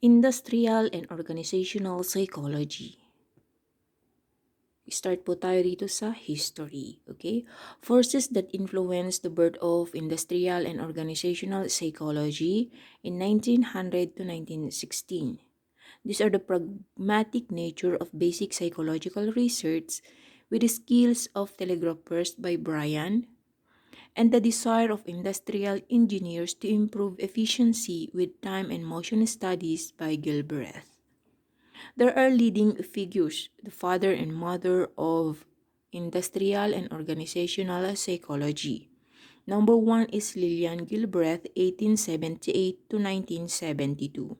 Industrial and Organizational Psychology. Start po tayo dito sa history, okay? Forces that influenced the birth of industrial and organizational psychology in 1900 to 1916. These are the pragmatic nature of basic psychological research with the skills of telegraphers by Bryan and the desire of industrial engineers to improve efficiency with time and motion studies by Gilbreth. There are leading figures, the father and mother of industrial and organizational psychology. Number one is Lillian Gilbreth, 1878 to 1972.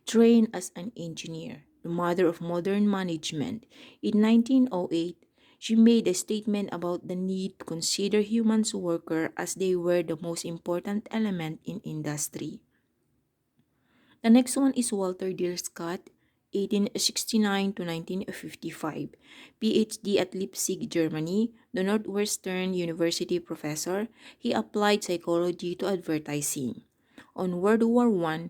Trained as an engineer, the mother of modern management, in 1908, she made a statement about the need to consider humans worker as they were the most important element in industry. The next one is Walter Dear Scott, 1869 to 1955, PhD at Leipzig, Germany, the Northwestern University professor. He applied psychology to advertising. On World War I,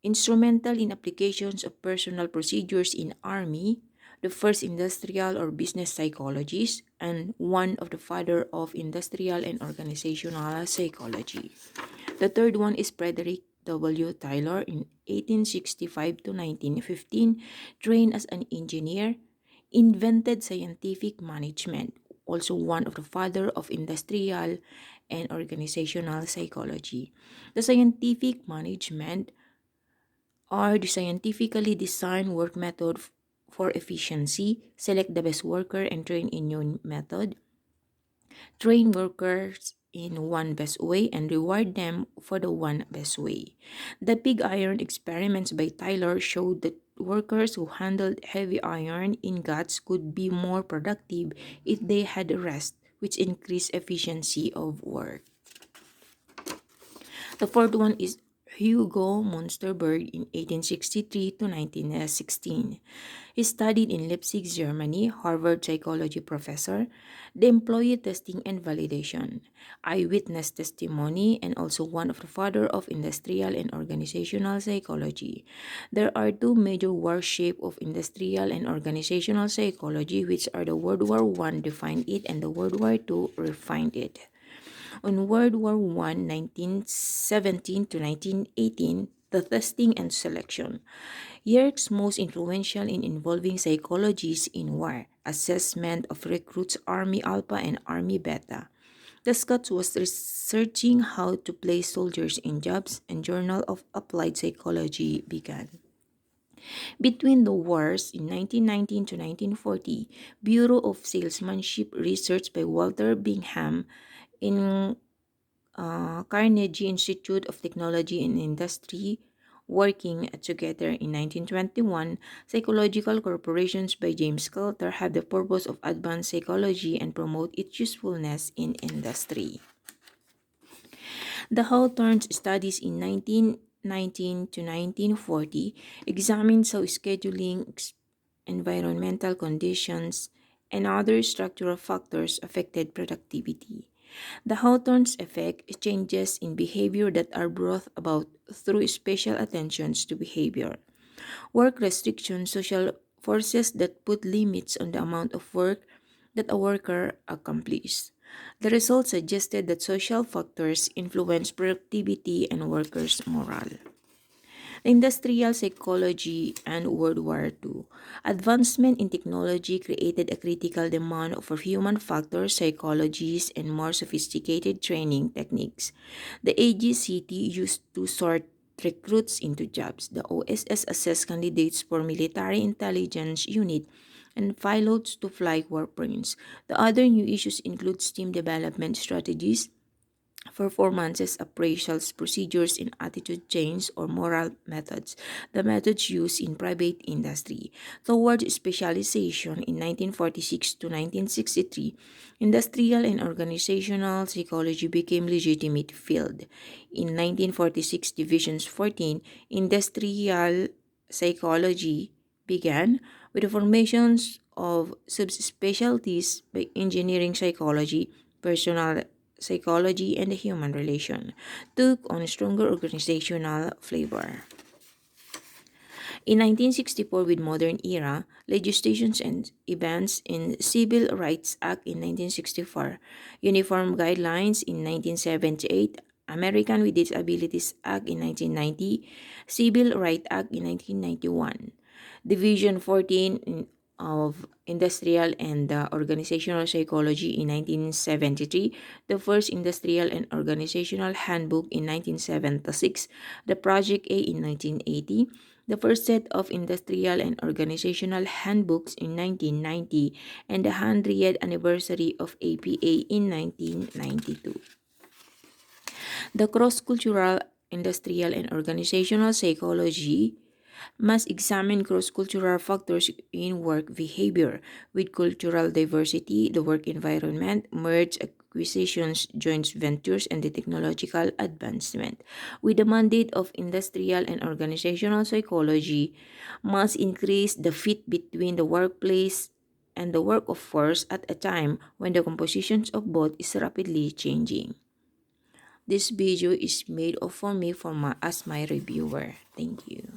instrumental in applications of personal procedures in Army, the first industrial or business psychologist, and one of the father of industrial and organizational psychology. The third one is Frederick W. Taylor in 1865 to 1915, trained as an engineer, invented scientific management, also one of the father of industrial and organizational psychology. The scientific management are the scientifically designed work method for efficiency, select the best worker and train in your method, train workers in one best way and reward them for the one best way. The pig iron experiments by Tyler showed that workers who handled heavy iron ingots could be more productive if they had rest, which increased efficiency of work. The fourth one is Hugo Munsterberg in 1863 to 1916. He studied in Leipzig, Germany, Harvard psychology professor, the employee testing and validation, eyewitness testimony, and also one of the father of industrial and organizational psychology. There are two major workshops of industrial and organizational psychology, which are the World War I defined it and the World War II refined it. On World War I, 1917 to 1918, the testing and selection. Yerkes most influential in involving psychologists in war, assessment of recruits Army Alpha and Army Beta. The Scots was researching how to place soldiers in jobs, and Journal of Applied Psychology began. Between the wars in 1919 to 1940, Bureau of Salesmanship research by Walter Bingham in Carnegie Institute of Technology and Industry, working together in 1921, psychological corporations by James Coulter have the purpose of advance psychology and promote its usefulness in industry. The Hawthorne's studies in 1919 to 1940 examined how scheduling, environmental conditions, and other structural factors affected productivity. The Hawthorne's effect is changes in behavior that are brought about through special attentions to behavior. Work restrictions, social forces that put limits on the amount of work that a worker accomplishes. The results suggested that social factors influence productivity and workers' morale. Industrial psychology and World War II. Advancement in technology created a critical demand for human factor psychologies and more sophisticated training techniques. The AGCT used to sort recruits into jobs. The OSS assessed candidates for military intelligence unit and pilots to fly warplanes. The other new issues include STEAM development strategies, performances, appraisals, procedures, and attitude change or moral methods, the methods used in private industry. Towards specialization in 1946 to 1963, industrial and organizational psychology became legitimate field. In 1946, Divisions 14, industrial psychology began with the formations of subspecialties by engineering psychology, personal psychology, and the human relation, took on stronger organizational flavor. In 1964, with modern era, legislations and events in Civil Rights Act in 1964, Uniform Guidelines in 1978, American with Disabilities Act in 1990, Civil Rights Act in 1991, Division 14 of Industrial and Organizational Psychology in 1973, the first Industrial and Organizational Handbook in 1976, the Project A in 1980, the first set of industrial and organizational handbooks in 1990, and the 100th anniversary of APA in 1992. The cross-cultural industrial and organizational psychology must examine cross-cultural factors in work behavior. With cultural diversity, the work environment, merge acquisitions, joint ventures, and the technological advancement. With the mandate of industrial and organizational psychology, must increase the fit between the workplace and the workforce at a time when the compositions of both is rapidly changing. This video is made of for me as my reviewer. Thank you.